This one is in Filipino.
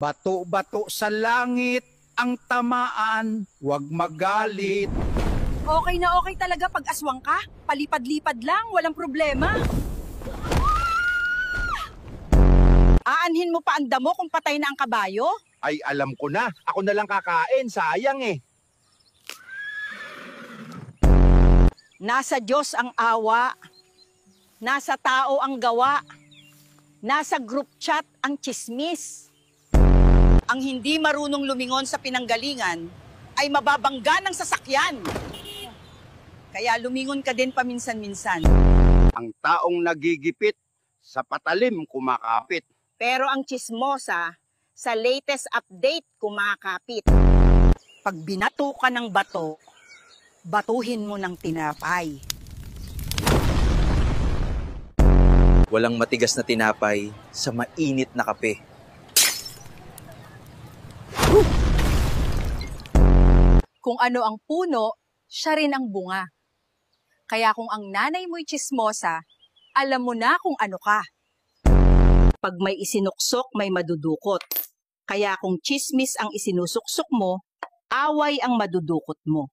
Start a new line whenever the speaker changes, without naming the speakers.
Bato-bato sa langit ang tamaan, huwag magalit.
Okay na okay talaga pag aswang ka. Palipad-lipad lang, walang problema. Aanhin mo pa ang damo kung patay na ang kabayo?
Ay, alam ko na. Ako na lang kakain. Sayang eh.
Nasa Diyos ang awa. Nasa tao ang gawa. Nasa group chat ang chismis. Ang hindi marunong lumingon sa pinanggalingan ay mababangga ng sasakyan. Kaya lumingon ka din paminsan-minsan.
Ang taong nagigipit, sa patalim kumakapit.
Pero ang chismosa, sa latest update kumakapit. Pag binato ka ng bato, batuhin mo ng tinapay.
Walang matigas na tinapay sa mainit na kape.
Kung ano ang puno, siya rin ang bunga. Kaya kung ang nanay mo'y chismosa, alam mo na kung ano ka. Pag may isinuksok, may madudukot. Kaya kung chismis ang isinusuksok mo, away ang madudukot mo.